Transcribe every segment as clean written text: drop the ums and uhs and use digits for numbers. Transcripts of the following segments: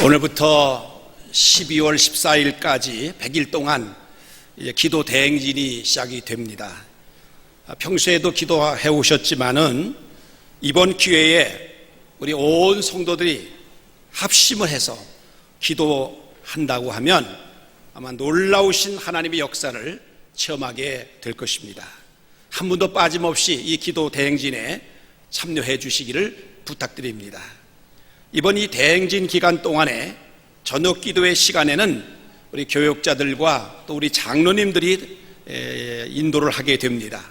오늘부터 12월 14일까지 100일 동안 기도 대행진이 시작이 됩니다. 평소에도 기도해 오셨지만은 이번 기회에 우리 온 성도들이 합심을 해서 기도한다고 하면 아마 놀라우신 하나님의 역사를 체험하게 될 것입니다. 한 분도 빠짐없이 이 기도 대행진에 참여해 주시기를 부탁드립니다. 이번 이 대행진 기간 동안에 저녁 기도의 시간에는 우리 교역자들과 또 우리 장로님들이 인도를 하게 됩니다.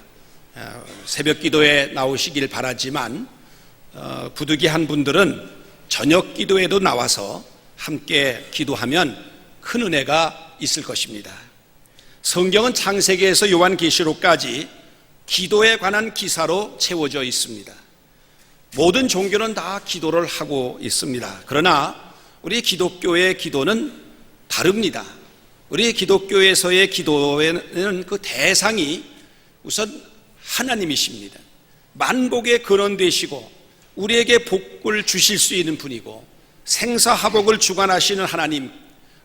새벽 기도에 나오시길 바라지만 부득이한 분들은 저녁 기도에도 나와서 함께 기도하면 큰 은혜가 있을 것입니다. 성경은 창세기에서 요한계시록까지 기도에 관한 기사로 채워져 있습니다. 모든 종교는 다 기도를 하고 있습니다. 그러나 우리 기독교의 기도는 다릅니다. 우리 기독교에서의 기도에는 그 대상이 우선 하나님이십니다. 만복의 근원 되시고 우리에게 복을 주실 수 있는 분이고 생사화복을 주관하시는 하나님,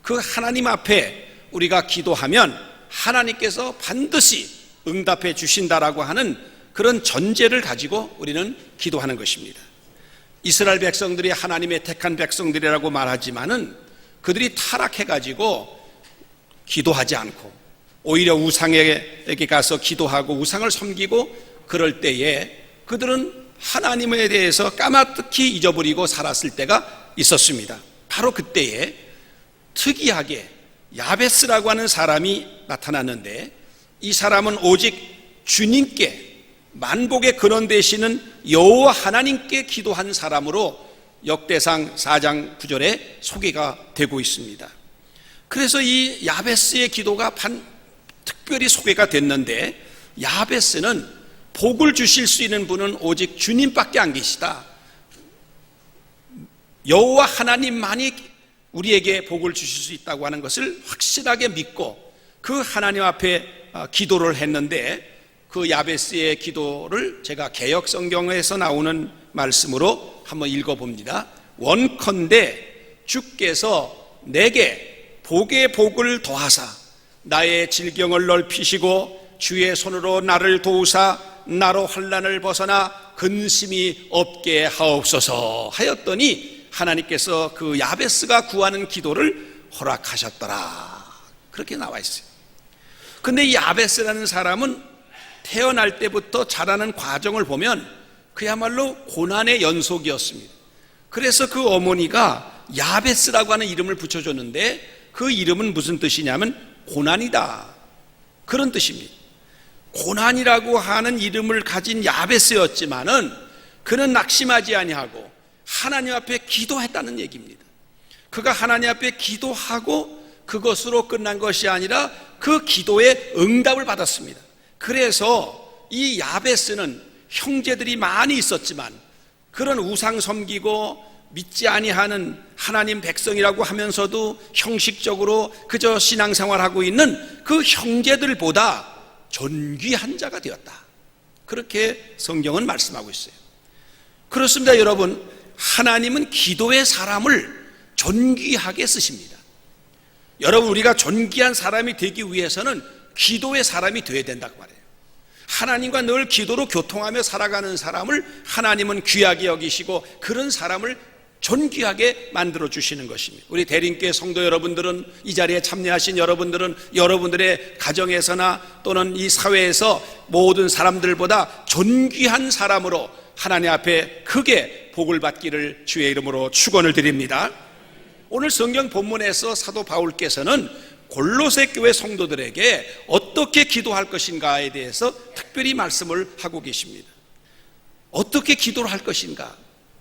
그 하나님 앞에 우리가 기도하면 하나님께서 반드시 응답해 주신다라고 하는 그런 전제를 가지고 우리는 기도하는 것입니다. 이스라엘 백성들이 하나님의 택한 백성들이라고 말하지만은 그들이 타락해가지고 기도하지 않고 오히려 우상에게 가서 기도하고 우상을 섬기고 그럴 때에 그들은 하나님에 대해서 까마득히 잊어버리고 살았을 때가 있었습니다. 바로 그때에 특이하게 야베스라고 하는 사람이 나타났는데 이 사람은 오직 주님께 만복의 근원 되시는 여호와 하나님께 기도한 사람으로 역대상 4장 9절에 소개가 되고 있습니다. 그래서 이 야베스의 기도가 특별히 소개가 됐는데, 야베스는 복을 주실 수 있는 분은 오직 주님밖에 안 계시다. 여호와 하나님만이 우리에게 복을 주실 수 있다고 하는 것을 확실하게 믿고 그 하나님 앞에 기도를 했는데, 그 야베스의 기도를 제가 개역 성경에서 나오는 말씀으로 한번 읽어봅니다. 원컨대 주께서 내게 복의 복을 더하사 나의 질경을 넓히시고 주의 손으로 나를 도우사 나로 환난을 벗어나 근심이 없게 하옵소서 하였더니 하나님께서 그 야베스가 구하는 기도를 허락하셨더라. 그렇게 나와 있어요. 근데 이 야베스라는 사람은 태어날 때부터 자라는 과정을 보면 그야말로 고난의 연속이었습니다. 그래서 그 어머니가 야베스라고 하는 이름을 붙여줬는데 그 이름은 무슨 뜻이냐면 고난이다, 그런 뜻입니다. 고난이라고 하는 이름을 가진 야베스였지만은 그는 낙심하지 아니하고 하나님 앞에 기도했다는 얘기입니다. 그가 하나님 앞에 기도하고 그것으로 끝난 것이 아니라 그 기도에 응답을 받았습니다. 그래서 이 야베스는 형제들이 많이 있었지만 그런 우상 섬기고 믿지 아니하는 하나님 백성이라고 하면서도 형식적으로 그저 신앙생활하고 있는 그 형제들보다 존귀한 자가 되었다. 그렇게 성경은 말씀하고 있어요. 그렇습니다. 여러분, 하나님은 기도의 사람을 존귀하게 쓰십니다. 여러분, 우리가 존귀한 사람이 되기 위해서는 기도의 사람이 되어야 된다고 말해요. 하나님과 늘 기도로 교통하며 살아가는 사람을 하나님은 귀하게 여기시고 그런 사람을 존귀하게 만들어 주시는 것입니다. 우리 대림교회 성도 여러분들은, 이 자리에 참여하신 여러분들은 여러분들의 가정에서나 또는 이 사회에서 모든 사람들보다 존귀한 사람으로 하나님 앞에 크게 복을 받기를 주의 이름으로 축원을 드립니다. 오늘 성경 본문에서 사도 바울께서는 골로새 교회 성도들에게 어떻게 기도할 것인가에 대해서 특별히 말씀을 하고 계십니다. 어떻게 기도를 할 것인가,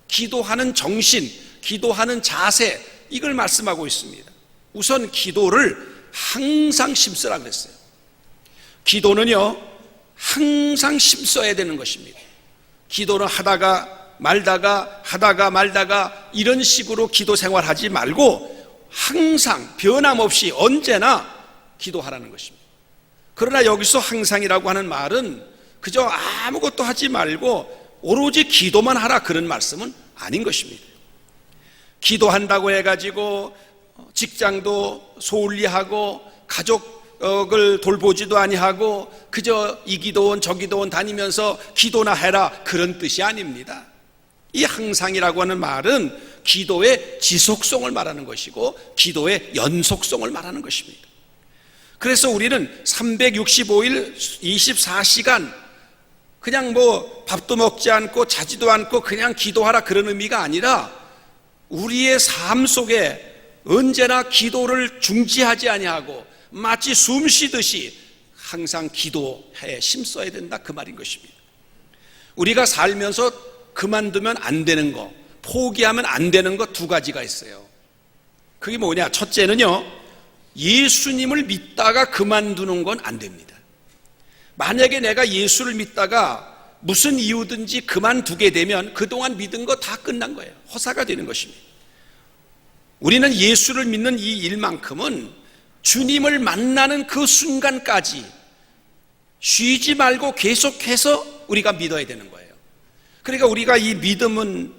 기도하는 정신, 기도하는 자세, 이걸 말씀하고 있습니다. 우선 기도를 항상 심쓰라 그랬어요. 기도는요 항상 심써야 되는 것입니다. 기도를 하다가 말다가 이런 식으로 기도 생활하지 말고 항상 변함없이 언제나 기도하라는 것입니다. 그러나 여기서 항상이라고 하는 말은 그저 아무것도 하지 말고 오로지 기도만 하라, 그런 말씀은 아닌 것입니다. 기도한다고 해가지고 직장도 소홀히하고 가족을 돌보지도 아니하고 그저 이 기도원 저 기도원 다니면서 기도나 해라, 그런 뜻이 아닙니다. 이 항상이라고 하는 말은 기도의 지속성을 말하는 것이고 기도의 연속성을 말하는 것입니다. 그래서 우리는 365일 24시간 그냥 밥도 먹지 않고 자지도 않고 그냥 기도하라, 그런 의미가 아니라 우리의 삶 속에 언제나 기도를 중지하지 아니하고 마치 숨 쉬듯이 항상 기도에 힘써야 된다, 그 말인 것입니다. 우리가 살면서 그만두면 안 되는 거, 포기하면 안 되는 거 두 가지가 있어요. 그게 뭐냐? 첫째는요, 예수님을 믿다가 그만두는 건 안 됩니다. 만약에 내가 예수를 믿다가 무슨 이유든지 그만두게 되면 그동안 믿은 거 다 끝난 거예요. 허사가 되는 것입니다. 우리는 예수를 믿는 이 일만큼은 주님을 만나는 그 순간까지 쉬지 말고 계속해서 우리가 믿어야 되는 거예요. 그러니까 우리가 이 믿음은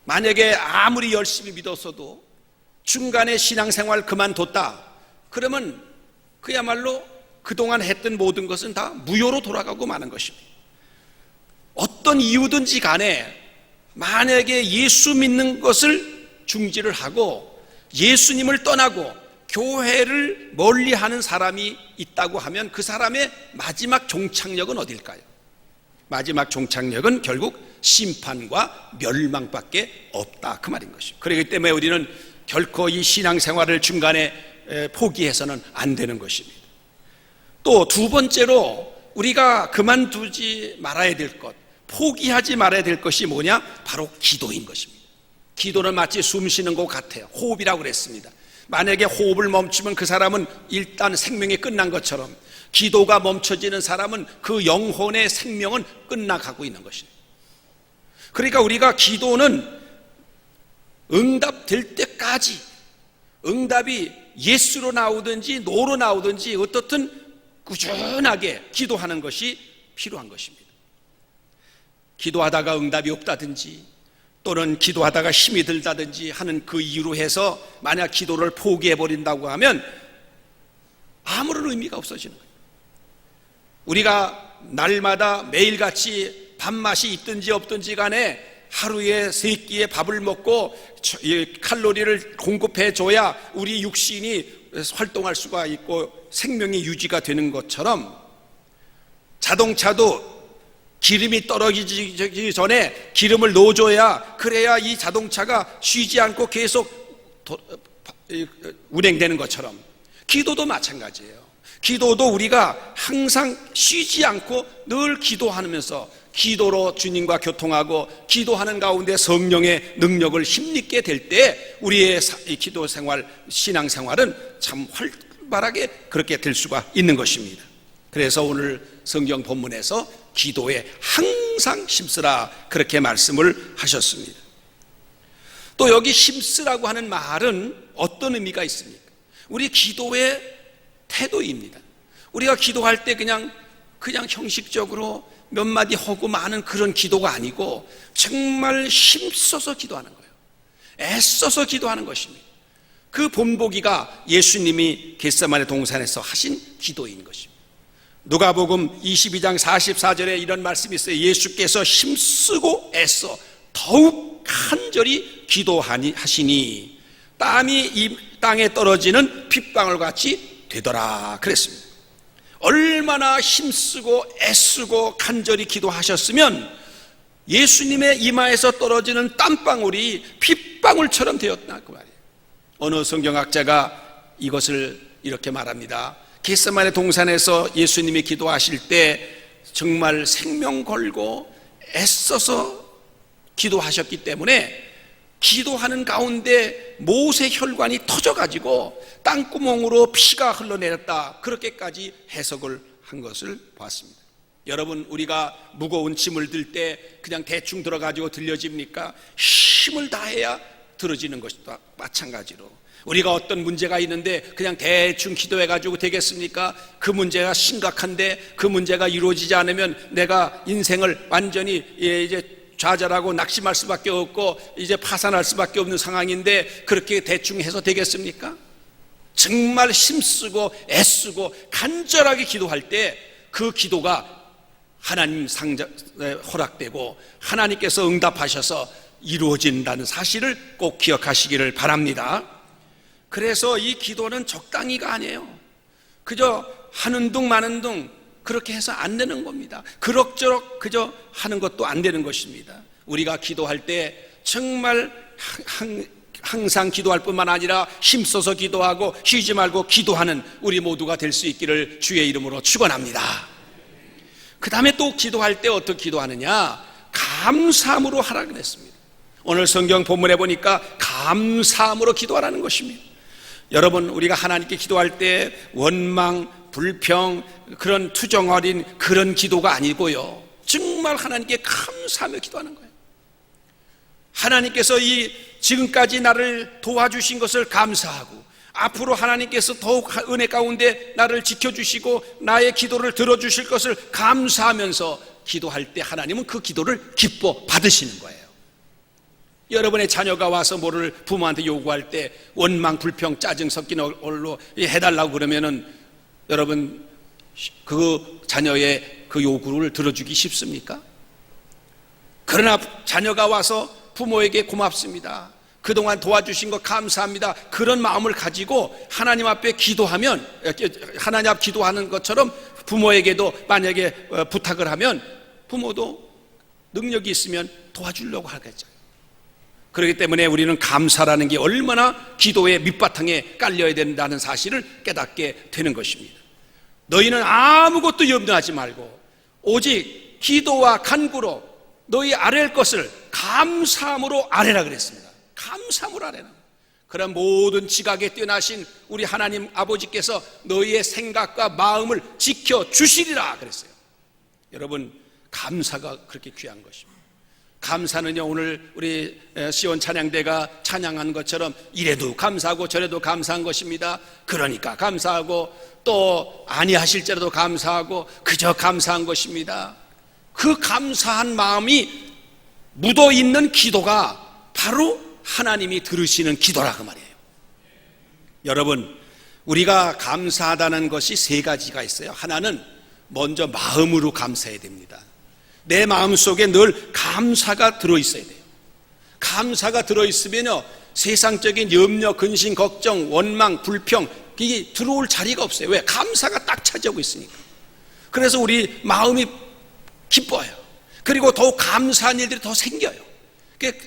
만약에 아무리 열심히 믿었어도 중간에 신앙생활 그만뒀다, 그러면 그야말로 그동안 했던 모든 것은 다 무효로 돌아가고 마는 것입니다. 어떤 이유든지 간에 만약에 예수 믿는 것을 중지를 하고 예수님을 떠나고 교회를 멀리하는 사람이 있다고 하면 그 사람의 마지막 종착역은 어딜까요? 마지막 종착역은 결국 심판과 멸망밖에 없다, 그 말인 것입니다. 그렇기 때문에 우리는 결코 이 신앙생활을 중간에 포기해서는 안 되는 것입니다. 또 두 번째로 우리가 그만두지 말아야 될 것, 포기하지 말아야 될 것이 뭐냐? 바로 기도인 것입니다. 기도는 마치 숨 쉬는 것 같아요. 호흡이라고 그랬습니다. 만약에 호흡을 멈추면 그 사람은 일단 생명이 끝난 것처럼 기도가 멈춰지는 사람은 그 영혼의 생명은 끝나가고 있는 것입니다. 그러니까 우리가 기도는 응답될 때까지, 응답이 예스로 나오든지 노로 나오든지 어떻든 꾸준하게 기도하는 것이 필요한 것입니다. 기도하다가 응답이 없다든지 또는 기도하다가 힘이 들다든지 하는 그 이유로 해서 만약 기도를 포기해버린다고 하면 아무런 의미가 없어지는 거예요. 우리가 날마다 매일같이 밥맛이 있든지 없든지 간에 하루에 3끼의 밥을 먹고 칼로리를 공급해 줘야 우리 육신이 활동할 수가 있고 생명이 유지가 되는 것처럼 자동차도 기름이 떨어지기 전에 기름을 넣어줘야, 그래야 이 자동차가 쉬지 않고 계속 운행되는 것처럼 기도도 마찬가지예요. 기도도 우리가 항상 쉬지 않고 늘 기도하면서 기도로 주님과 교통하고 기도하는 가운데 성령의 능력을 힘입게 될 때 우리의 기도 생활, 신앙 생활은 참 활발하게 그렇게 될 수가 있는 것입니다. 그래서 오늘 성경 본문에서 기도에 항상 힘쓰라, 그렇게 말씀을 하셨습니다. 또 여기 힘쓰라고 하는 말은 어떤 의미가 있습니까? 우리 기도의 태도입니다. 우리가 기도할 때 그냥 형식적으로 몇 마디 하고 마는 그런 기도가 아니고 정말 힘써서 기도하는 거예요. 애써서 기도하는 것입니다. 그 본보기가 예수님이 겟세마네 동산에서 하신 기도인 것입니다. 누가복음 22장 44절에 이런 말씀이 있어요. 예수께서 힘쓰고 애써 더욱 간절히 기도하시니 땀이 이 땅에 떨어지는 핏방울 같이 되더라, 그랬습니다. 얼마나 힘쓰고 애쓰고 간절히 기도하셨으면 예수님의 이마에서 떨어지는 땀방울이 핏방울처럼 되었다, 그 말이에요. 어느 성경학자가 이것을 이렇게 말합니다. 겟세마네 동산에서 예수님이 기도하실 때 정말 생명 걸고 애써서 기도하셨기 때문에 기도하는 가운데 못의 혈관이 터져가지고 땅구멍으로 피가 흘러내렸다, 그렇게까지 해석을 한 것을 봤습니다. 여러분, 우리가 무거운 짐을 들 때 그냥 대충 들어가지고 들려집니까? 힘을 다해야 들어지는 것과 마찬가지로 우리가 어떤 문제가 있는데 그냥 대충 기도해가지고 되겠습니까? 그 문제가 심각한데 그 문제가 이루어지지 않으면 내가 인생을 완전히 이제 좌절하고 낙심할 수밖에 없고 이제 파산할 수밖에 없는 상황인데 그렇게 대충 해서 되겠습니까? 정말 힘쓰고 애쓰고 간절하게 기도할 때 그 기도가 하나님 허락되고 하나님께서 응답하셔서 이루어진다는 사실을 꼭 기억하시기를 바랍니다. 그래서 이 기도는 적당히가 아니에요. 그저 하는 둥 마는 둥 그렇게 해서 안 되는 겁니다. 그럭저럭 그저 하는 것도 안 되는 것입니다. 우리가 기도할 때 정말 항상 기도할 뿐만 아니라 힘써서 기도하고 쉬지 말고 기도하는 우리 모두가 될 수 있기를 주의 이름으로 축원합니다. 그 다음에 또 기도할 때 어떻게 기도하느냐? 감사함으로 하라 그랬습니다. 오늘 성경 본문에 보니까 감사함으로 기도하라는 것입니다. 여러분, 우리가 하나님께 기도할 때 원망, 불평, 그런 투정 어린 그런 기도가 아니고요, 정말 하나님께 감사하며 기도하는 거예요. 하나님께서 이 지금까지 나를 도와주신 것을 감사하고 앞으로 하나님께서 더욱 은혜 가운데 나를 지켜주시고 나의 기도를 들어주실 것을 감사하면서 기도할 때 하나님은 그 기도를 기뻐 받으시는 거예요. 여러분의 자녀가 와서 뭐를 부모한테 요구할 때 원망, 불평, 짜증 섞인 얼로 해달라고 그러면은 여러분 그 자녀의 그 요구를 들어주기 쉽습니까? 그러나 자녀가 와서 부모에게 고맙습니다, 그동안 도와주신 것 감사합니다, 그런 마음을 가지고 하나님 앞에 기도하면, 하나님 앞 기도하는 것처럼 부모에게도 만약에 부탁을 하면 부모도 능력이 있으면 도와주려고 하겠죠. 그렇기 때문에 우리는 감사라는 게 얼마나 기도의 밑바탕에 깔려야 된다는 사실을 깨닫게 되는 것입니다. 너희는 아무것도 염려하지 말고 오직 기도와 간구로 너희 아랠 것을 감사함으로 아뢰라 그랬습니다. 감사함으로 아뢰라. 그런 모든 지각에 뛰어나신 우리 하나님 아버지께서 너희의 생각과 마음을 지켜주시리라 그랬어요. 여러분, 감사가 그렇게 귀한 것입니다. 감사는요, 오늘 우리 시온 찬양대가 찬양한 것처럼 이래도 감사하고 저래도 감사한 것입니다. 그러니까 감사하고 또 아니하실지라도 감사하고 그저 감사한 것입니다. 그 감사한 마음이 묻어있는 기도가 바로 하나님이 들으시는 기도라 그 말이에요. 여러분, 우리가 감사하다는 것이 세 가지가 있어요. 하나는 먼저 마음으로 감사해야 됩니다. 내 마음속에 늘 감사가 들어있어야 돼요. 감사가 들어있으면요, 세상적인 염려, 근심, 걱정, 원망, 불평 이게 들어올 자리가 없어요. 왜? 감사가 딱 차지하고 있으니까. 그래서 우리 마음이 기뻐요. 그리고 더욱 감사한 일들이 더 생겨요. 그러니까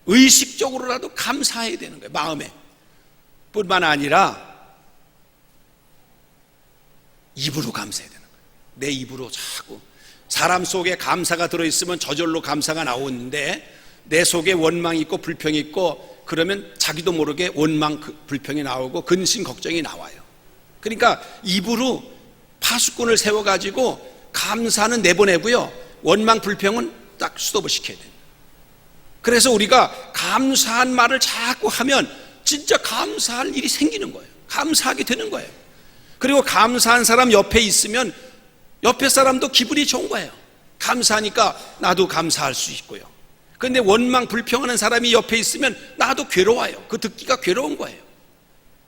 의식적으로라도 감사해야 되는 거예요. 마음에 뿐만 아니라 입으로 감사해야 되는 거예요. 내 입으로 자꾸. 사람 속에 감사가 들어있으면 저절로 감사가 나오는데 내 속에 원망이 있고 불평이 있고 그러면 자기도 모르게 원망, 불평이 나오고 근심, 걱정이 나와요. 그러니까 입으로 파수꾼을 세워가지고 감사는 내보내고요, 원망, 불평은 딱 스톱을 시켜야 돼요. 그래서 우리가 감사한 말을 자꾸 하면 진짜 감사할 일이 생기는 거예요. 감사하게 되는 거예요. 그리고 감사한 사람 옆에 있으면 옆에 사람도 기분이 좋은 거예요. 감사하니까 나도 감사할 수 있고요. 그런데 원망, 불평하는 사람이 옆에 있으면 나도 괴로워요. 그 듣기가 괴로운 거예요.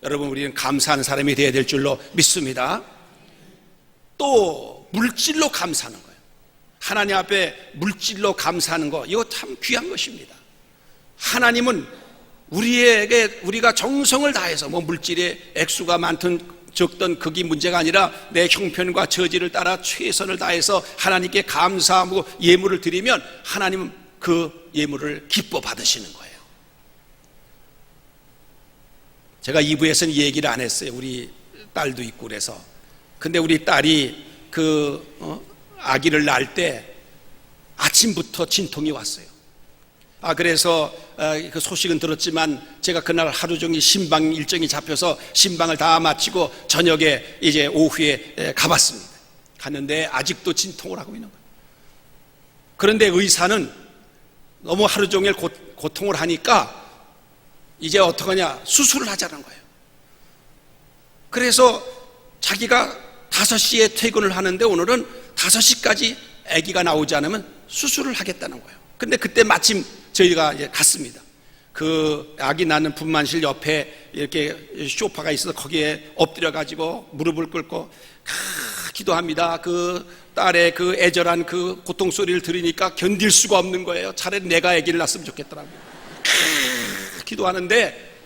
여러분, 우리는 감사하는 사람이 되어야 될 줄로 믿습니다. 또 물질로 감사하는 거예요. 하나님 앞에 물질로 감사하는 거, 이거 참 귀한 것입니다. 하나님은 우리가 정성을 다해서 뭐 물질의 액수가 많든 적던 그게 문제가 아니라 내 형편과 처지를 따라 최선을 다해서 하나님께 감사하고 예물을 드리면 하나님은 그 예물을 기뻐 받으시는 거예요. 제가 2부에서는 이 얘기를 안 했어요. 우리 딸도 있고 그래서. 근데 우리 딸이 아기를 낳을 때 아침부터 진통이 왔어요. 그래서 그 소식은 들었지만 제가 그날 하루 종일 신방 일정이 잡혀서 신방을 다 마치고 저녁에 이제 오후에 가봤습니다. 갔는데 아직도 진통을 하고 있는 거예요. 그런데 의사는 너무 하루 종일 고통을 하니까 이제 어떡하냐, 수술을 하자는 거예요. 그래서 자기가 5시에 퇴근을 하는데 오늘은 5시까지 아기가 나오지 않으면 수술을 하겠다는 거예요. 근데 그때 마침 저희가 이제 갔습니다. 그 아기 낳는 분만실 옆에 이렇게 소파가 있어서 거기에 엎드려가지고 무릎을 꿇고 기도합니다. 그 딸의 그 애절한 그 고통 소리를 들으니까 견딜 수가 없는 거예요. 차라리 내가 아기를 낳았으면 좋겠더라고요. 기도하는데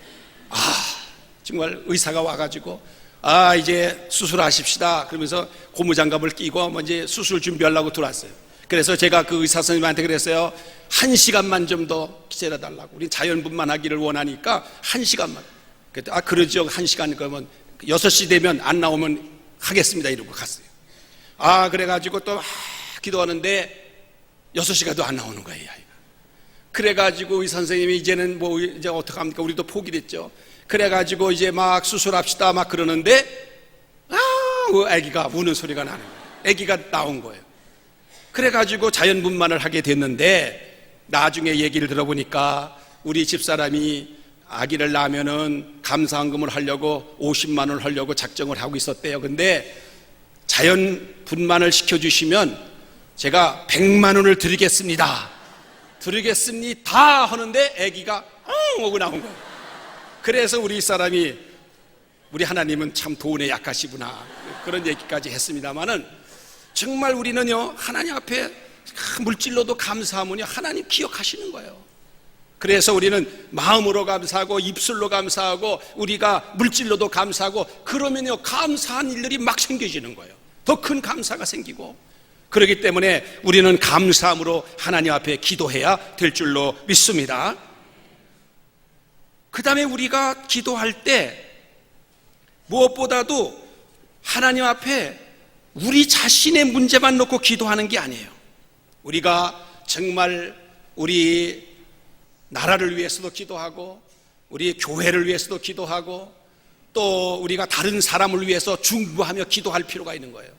정말 의사가 와가지고 이제 수술하십시다 그러면서 고무장갑을 끼고 이제 수술 준비하려고 들어왔어요. 그래서 제가 그 의사 선생님한테 그랬어요. 1시간만 좀 더 기다려달라고. 우리 자연분만하기를 원하니까 1시간만. 그랬더니 그러죠. 1시간 그러면 6시 되면 안 나오면 하겠습니다 이러고 갔어요. 그래가지고 또 기도하는데 6시가도 안 나오는 거예요, 아이가. 그래가지고 이 선생님이 이제는 이제 어떡합니까? 우리도 포기했죠. 그래가지고 이제 막 수술합시다 막 그러는데 아기가 우는 소리가 나는 거예요. 아기가 나온 거예요. 그래가지고 자연분만을 하게 됐는데 나중에 얘기를 들어보니까 우리 집사람이 아기를 낳으면은 감사헌금을 하려고 50만 원을 하려고 작정을 하고 있었대요. 근데 자연분만을 시켜주시면 제가 100만 원을 드리겠습니다 하는데 아기가 오고 나온 거예요. 그래서 우리 사람이 우리 하나님은 참 돈에 약하시구나 그런 얘기까지 했습니다마는 정말 우리는요 하나님 앞에 물질로도 감사하면요 하나님 기억하시는 거예요. 그래서 우리는 마음으로 감사하고 입술로 감사하고 우리가 물질로도 감사하고 그러면요 감사한 일들이 막 생겨지는 거예요. 더 큰 감사가 생기고 그렇기 때문에 우리는 감사함으로 하나님 앞에 기도해야 될 줄로 믿습니다. 그 다음에 우리가 기도할 때 무엇보다도 하나님 앞에 우리 자신의 문제만 놓고 기도하는 게 아니에요. 우리가 정말 우리 나라를 위해서도 기도하고 우리 교회를 위해서도 기도하고 또 우리가 다른 사람을 위해서 중보하며 기도할 필요가 있는 거예요.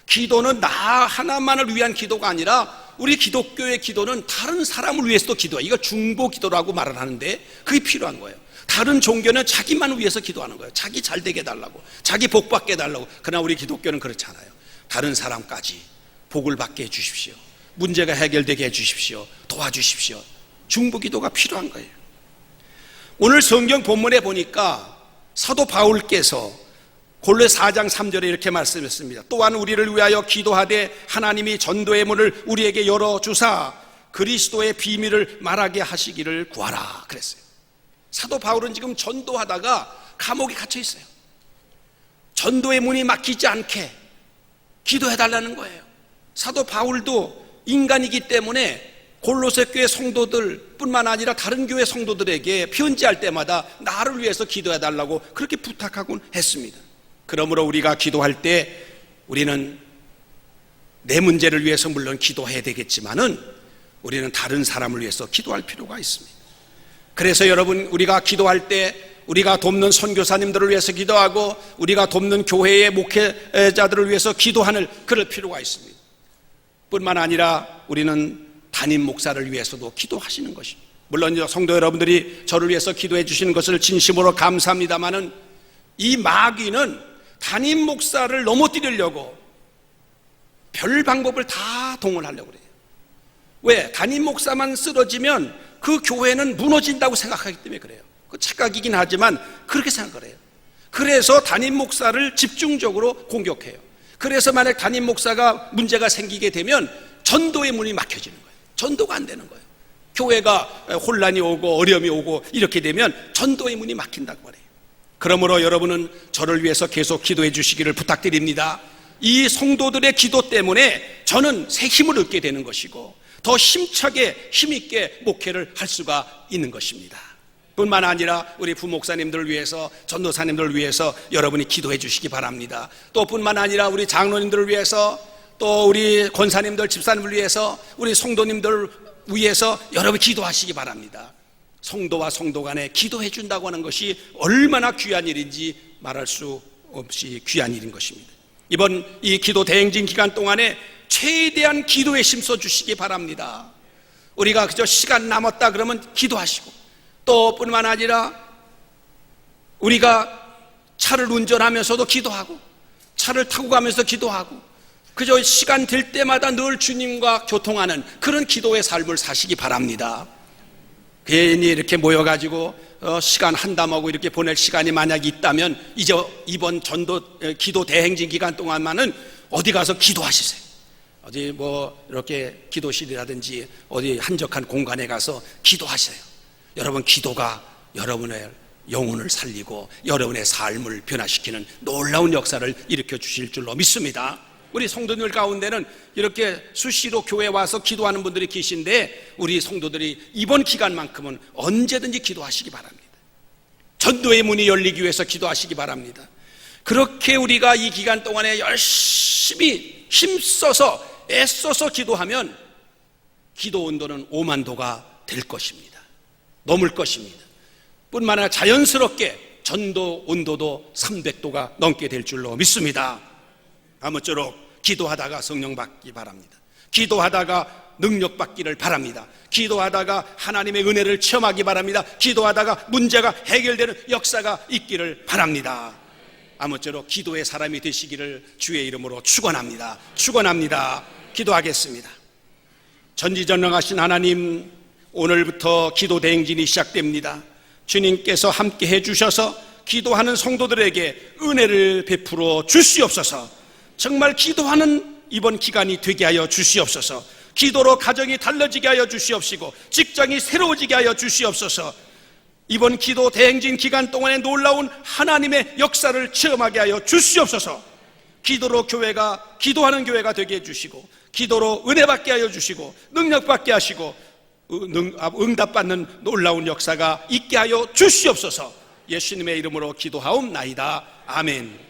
기도는 나 하나만을 위한 기도가 아니라 우리 기독교의 기도는 다른 사람을 위해서도 기도해요. 이거 중보 기도라고 말을 하는데 그게 필요한 거예요. 다른 종교는 자기만 위해서 기도하는 거예요. 자기 잘 되게 해달라고, 자기 복 받게 해달라고. 그러나 우리 기독교는 그렇지 않아요. 다른 사람까지 복을 받게 해주십시오. 문제가 해결되게 해주십시오. 도와주십시오. 중보 기도가 필요한 거예요. 오늘 성경 본문에 보니까 사도 바울께서 골로새 4장 3절에 이렇게 말씀했습니다. 또한 우리를 위하여 기도하되 하나님이 전도의 문을 우리에게 열어주사 그리스도의 비밀을 말하게 하시기를 구하라 그랬어요. 사도 바울은 지금 전도하다가 감옥에 갇혀 있어요. 전도의 문이 막히지 않게 기도해달라는 거예요. 사도 바울도 인간이기 때문에 골로새 교회 성도들 뿐만 아니라 다른 교회 성도들에게 편지할 때마다 나를 위해서 기도해달라고 그렇게 부탁하곤 했습니다. 그러므로 우리가 기도할 때 우리는 내 문제를 위해서 물론 기도해야 되겠지만은 우리는 다른 사람을 위해서 기도할 필요가 있습니다. 그래서 여러분 우리가 기도할 때 우리가 돕는 선교사님들을 위해서 기도하고 우리가 돕는 교회의 목회자들을 위해서 기도하는 그럴 필요가 있습니다. 뿐만 아니라 우리는 담임 목사를 위해서도 기도하시는 것입니다. 물론 성도 여러분들이 저를 위해서 기도해 주시는 것을 진심으로 감사합니다마는 이 마귀는 담임 목사를 넘어뜨리려고 별 방법을 다 동원하려고 그래요. 왜? 담임 목사만 쓰러지면 그 교회는 무너진다고 생각하기 때문에 그래요. 그 착각이긴 하지만 그렇게 생각을 해요. 그래서 담임 목사를 집중적으로 공격해요. 그래서 만약 담임 목사가 문제가 생기게 되면 전도의 문이 막혀지는 거예요. 전도가 안 되는 거예요. 교회가 혼란이 오고 어려움이 오고 이렇게 되면 전도의 문이 막힌다고 말해요. 그러므로 여러분은 저를 위해서 계속 기도해 주시기를 부탁드립니다. 이 성도들의 기도 때문에 저는 새 힘을 얻게 되는 것이고 더 힘차게 힘있게 목회를 할 수가 있는 것입니다. 뿐만 아니라 우리 부목사님들을 위해서 전도사님들을 위해서 여러분이 기도해 주시기 바랍니다. 또 뿐만 아니라 우리 장로님들을 위해서 또 우리 권사님들 집사님을 위해서 우리 성도님들을 위해서 여러분 기도하시기 바랍니다. 성도와 성도 간에 기도해 준다고 하는 것이 얼마나 귀한 일인지 말할 수 없이 귀한 일인 것입니다. 이번 이 기도 대행진 기간 동안에 최대한 기도에 힘써 주시기 바랍니다. 우리가 그저 시간 남았다 그러면 기도하시고 또 뿐만 아니라 우리가 차를 운전하면서도 기도하고 차를 타고 가면서 기도하고 그저 시간 될 때마다 늘 주님과 교통하는 그런 기도의 삶을 사시기 바랍니다. 괜히 이렇게 모여가지고 시간 한담하고 이렇게 보낼 시간이 만약 있다면 이제 이번 전도 기도 대행진 기간 동안만은 어디 가서 기도하시세요. 어디 뭐 이렇게 기도실이라든지 어디 한적한 공간에 가서 기도하세요. 여러분, 기도가 여러분의 영혼을 살리고 여러분의 삶을 변화시키는 놀라운 역사를 일으켜 주실 줄로 믿습니다. 우리 성도들 가운데는 이렇게 수시로 교회에 와서 기도하는 분들이 계신데, 우리 성도들이 이번 기간만큼은 언제든지 기도하시기 바랍니다. 전도의 문이 열리기 위해서 기도하시기 바랍니다. 그렇게 우리가 이 기간 동안에 열심히 힘써서 애써서 기도하면 기도 온도는 5만도가 될 것입니다. 넘을 것입니다. 뿐만 아니라 자연스럽게 전도 온도도 300도가 넘게 될 줄로 믿습니다. 아무쪼록 기도하다가 성령 받기 바랍니다. 기도하다가 능력 받기를 바랍니다. 기도하다가 하나님의 은혜를 체험하기 바랍니다. 기도하다가 문제가 해결되는 역사가 있기를 바랍니다. 아무쪼록 기도의 사람이 되시기를 주의 이름으로 축원합니다. 축원합니다. 기도하겠습니다. 전지전능하신 하나님, 오늘부터 기도 대행진이 시작됩니다. 주님께서 함께 해주셔서 기도하는 성도들에게 은혜를 베풀어 주시옵소서. 정말 기도하는 이번 기간이 되게 하여 주시옵소서. 기도로 가정이 달라지게 하여 주시옵시고 직장이 새로워지게 하여 주시옵소서. 이번 기도 대행진 기간 동안에 놀라운 하나님의 역사를 체험하게 하여 주시옵소서. 기도로 교회가 기도하는 교회가 되게 해주시고 기도로 은혜 받게 하여 주시고 능력 받게 하시고 응답받는 놀라운 역사가 있게 하여 주시옵소서. 예수님의 이름으로 기도하옵나이다. 아멘.